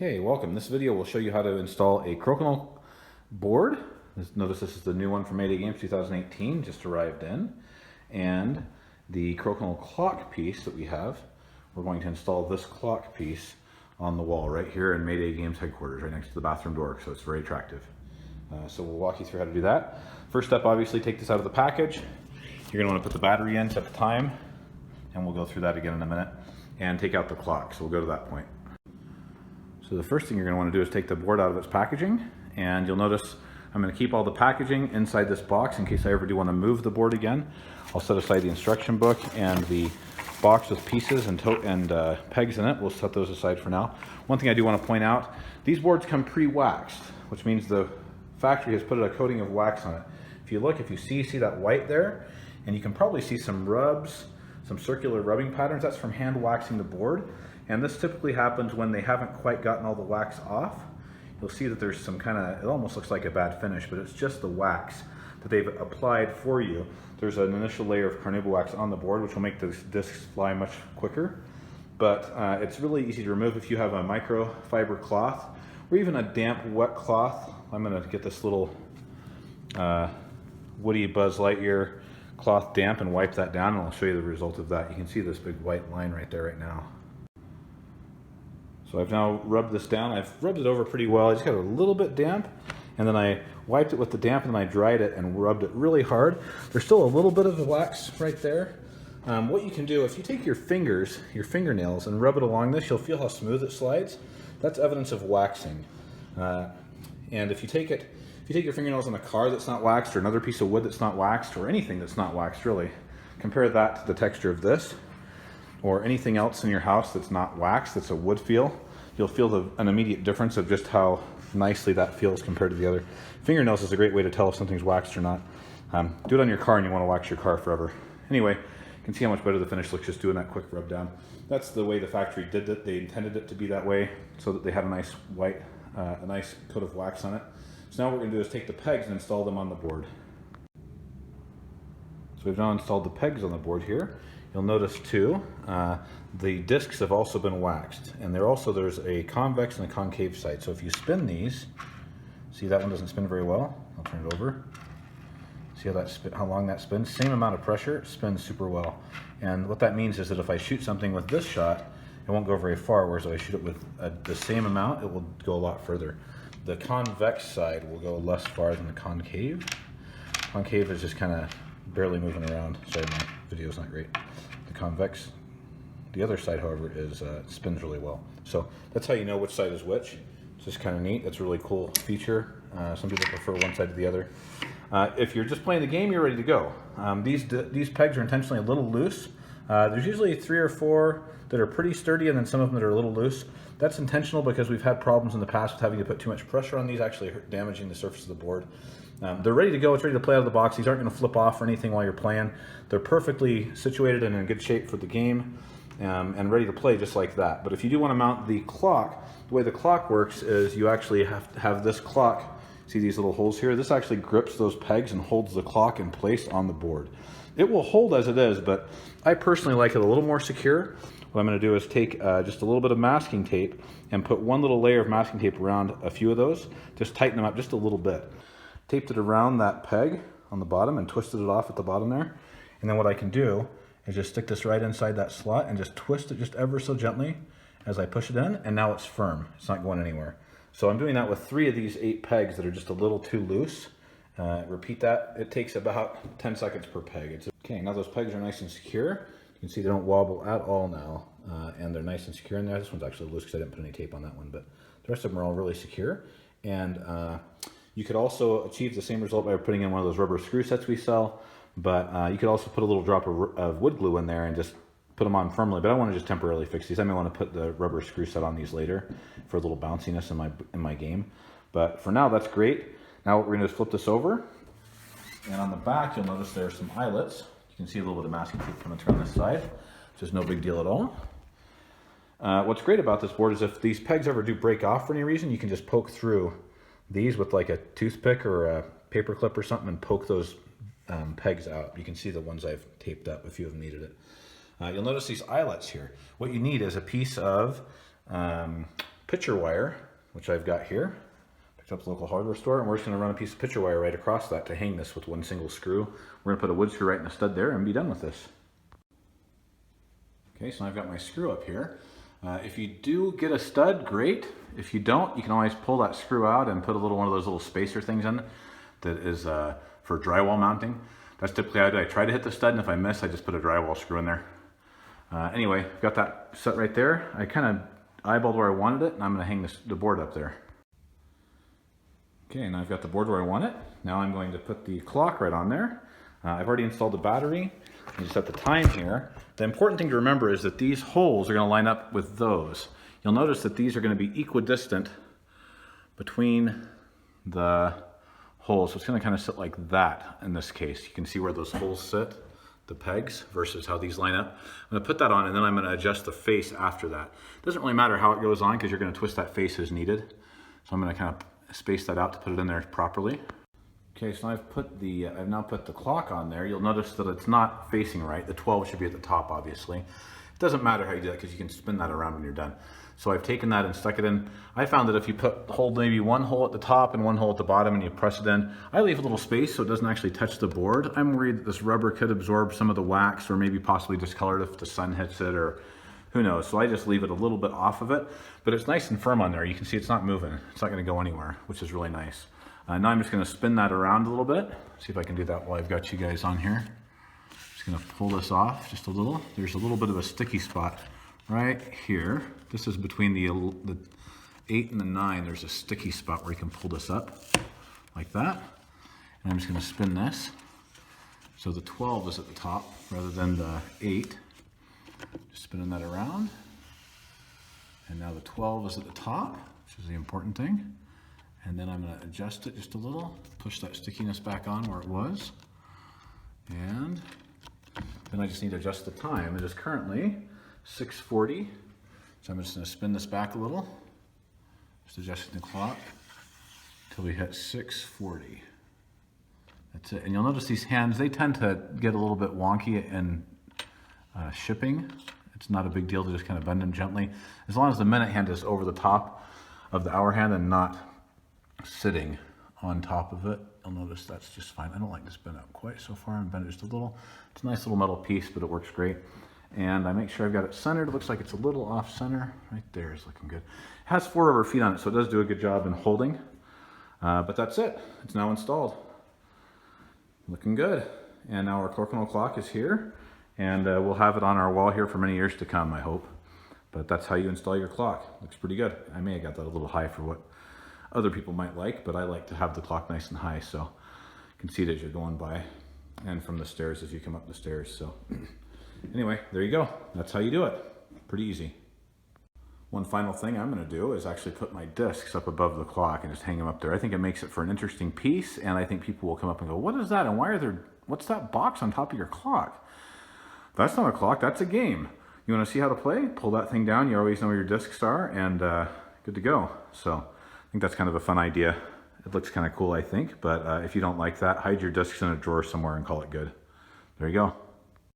Okay, welcome. This video will show you how to install a Crokinole board. Notice this is the new one from Mayday Games 2018, just arrived in. And the Crokinole Clock piece that we have, we're going to install this clock piece on the wall right here in Mayday Games headquarters, right next to the bathroom door, so it's very attractive. So we'll walk you through how to do that. First step, obviously, take this out of the package. You're going to want to put the battery in, set the time, and we'll go through that again in a minute, and take out the clock, so we'll go to that point. So the first thing you're going to want to do is take the board out of its packaging, and you'll notice I'm going to keep all the packaging inside this box in case I ever do want to move the board again. I'll set aside the instruction book and the box with pieces and pegs in it. We'll set those aside for now. One thing I do want to point out, these boards come pre-waxed, which means the factory has put a coating of wax on it. If you look, if you see that white there, and you can probably see some rubs, some circular rubbing patterns, that's from hand waxing the board. And this typically happens when they haven't quite gotten all the wax off. You'll see that there's some kind of, it almost looks like a bad finish, but it's just the wax that they've applied for you. There's an initial layer of carnauba wax on the board, which will make the discs fly much quicker. But it's really easy to remove if you have a microfiber cloth, or even a damp, wet cloth. I'm gonna get this little Woody Buzz Lightyear cloth damp and wipe that down, and I'll show you the result of that. You can see this big white line right there right now. So I've now rubbed this down. I've rubbed it over pretty well. I just got a little bit damp, and then I wiped it with the damp, and then I dried it and rubbed it really hard. There's still a little bit of the wax right there. What you can do, if you take your fingers, your fingernails, and rub it along this, you'll feel how smooth it slides. That's evidence of waxing. And if you take your fingernails on a car that's not waxed, or another piece of wood that's not waxed, or anything that's not waxed really, compare that to the texture of this, or anything else in your house that's not waxed, that's a wood feel, you'll feel an immediate difference of just how nicely that feels compared to the other. Fingernails is a great way to tell if something's waxed or not. Do it on your car and you want to wax your car forever. Anyway, you can see how much better the finish looks just doing that quick rub down. That's the way the factory did it. They intended it to be that way so that they had a nice white, a nice coat of wax on it. So now what we're going to do is take the pegs and install them on the board. So we've now installed the pegs on the board here. You'll notice too, the discs have also been waxed, and there's a convex and a concave side. So if you spin these, see that one doesn't spin very well. I'll turn it over. See how long that spins? Same amount of pressure, it spins super well. And what that means is that if I shoot something with this shot, it won't go very far, whereas if I shoot it with the same amount, it will go a lot further. The convex side will go less far than the concave. Concave is just kind of barely moving around. Sorry, my video's not great. The convex, the other side, however, spins really well. So that's how you know which side is which. It's just kind of neat. It's a really cool feature. Some people prefer one side to the other. If you're just playing the game, you're ready to go. These pegs are intentionally a little loose. There's usually 3 or 4 that are pretty sturdy, and then some of them that are a little loose. That's intentional because we've had problems in the past with having to put too much pressure on these, actually damaging the surface of the board. They're ready to go. It's ready to play out of the box. These aren't going to flip off or anything while you're playing. They're perfectly situated and in good shape for the game, and ready to play just like that. But if you do want to mount the clock, the way the clock works is you actually have to have this clock. See these little holes here? This actually grips those pegs and holds the clock in place on the board. It will hold as it is, but I personally like it a little more secure. What I'm going to do is take just a little bit of masking tape and put one little layer of masking tape around a few of those. Just tighten them up just a little bit. Taped it around that peg on the bottom and twisted it off at the bottom there. And then what I can do is just stick this right inside that slot and just twist it just ever so gently as I push it in, and now it's firm. It's not going anywhere. So I'm doing that with 3 of these 8 pegs that are just a little too loose. Repeat that. It takes about 10 seconds per peg. Okay, now those pegs are nice and secure. You can see they don't wobble at all now, and they're nice and secure in there. This one's actually loose because I didn't put any tape on that one, but the rest of them are all really secure. And you could also achieve the same result by putting in one of those rubber screw sets we sell, but you could also put a little drop of wood glue in there and just put them on firmly. But I want to just temporarily fix these. I may want to put the rubber screw set on these later for a little bounciness in my game. But for now, that's great. Now what we're going to do is flip this over, and on the back you'll notice there are some eyelets. You can see a little bit of masking tape coming through on this side, which is no big deal at all. What's great about this board is if these pegs ever do break off for any reason, you can just poke through these with like a toothpick or a paper clip or something and poke those pegs out. You can see the ones I've taped up if you have needed it. You'll notice these eyelets here. What you need is a piece of picture wire, which I've got here. Picked up the local hardware store, and we're just going to run a piece of picture wire right across that to hang this with one single screw. We're going to put a wood screw right in the stud there and be done with this. Okay, so I've got my screw up here. If you do get a stud, great. If you don't, you can always pull that screw out and put one of those little spacer things in that is for drywall mounting. That's typically how I do. I try to hit the stud, and if I miss, I just put a drywall screw in there. Anyway, I've got that set right there. I kind of eyeballed where I wanted it, and I'm going to hang the board up there. Okay, now I've got the board where I want it. Now I'm going to put the clock right on there. I've already installed the battery. You set the time here. The important thing to remember is that these holes are going to line up with those. You'll notice that these are going to be equidistant between the holes. So it's going to kind of sit like that in this case. You can see where those holes sit, the pegs, versus how these line up. I'm going to put that on, and then I'm going to adjust the face after that. It doesn't really matter how it goes on because you're going to twist that face as needed. So I'm going to kind of space that out to put it in there properly. Okay, so I've now put the clock on there. You'll notice that it's not facing right. The 12 should be at the top, obviously. It doesn't matter how you do that because you can spin that around when you're done. So I've taken that and stuck it in. I found that if you hold maybe one hole at the top and one hole at the bottom and you press it in, I leave a little space so it doesn't actually touch the board. I'm worried that this rubber could absorb some of the wax or maybe possibly discolor it if the sun hits it or who knows. So I just leave it a little bit off of it, but it's nice and firm on there. You can see it's not moving. It's not going to go anywhere, which is really nice. Now I'm just going to spin that around a little bit. See if I can do that while I've got you guys on here. Just going to pull this off just a little. There's a little bit of a sticky spot right here. This is between the 8 and the 9. There's a sticky spot where you can pull this up like that. And I'm just going to spin this. So the 12 is at the top rather than the 8. Just spinning that around. And now the 12 is at the top, which is the important thing. And then I'm going to adjust it just a little, push that stickiness back on where it was. And then I just need to adjust the time. It is currently 6:40. So I'm just going to spin this back a little, just adjusting the clock until we hit 6:40. That's it. And you'll notice these hands, they tend to get a little bit wonky in shipping. It's not a big deal to just kind of bend them gently. As long as the minute hand is over the top of the hour hand and not sitting on top of it, you'll notice that's just fine. I don't like to spin out quite so far and bend it just a little. It's a nice little metal piece, but it works great. And I make sure I've got it centered. It looks like it's a little off center. Right there is looking good. It has 4 rubber feet on it, so it does do a good job in holding. But that's it. It's now installed. Looking good. And now our Crokinole clock is here, and we'll have it on our wall here for many years to come, I hope. But that's how you install your clock. Looks pretty good. I may have got that a little high for what other people might like, but I like to have the clock nice and high, so you can see it as you're going by and from the stairs as you come up the stairs. So anyway, there you go. That's how you do it. Pretty easy. One final thing I'm going to do is actually put my discs up above the clock and just hang them up there. I think it makes it for an interesting piece, and I think people will come up and go, what is that, and what's that box on top of your clock? That's not a clock, that's a game. You want to see how to play? Pull that thing down. You always know where your discs are, and good to go. So I think that's kind of a fun idea. It looks kind of cool, I think, but if you don't like that, hide your discs in a drawer somewhere and call it good. There you go.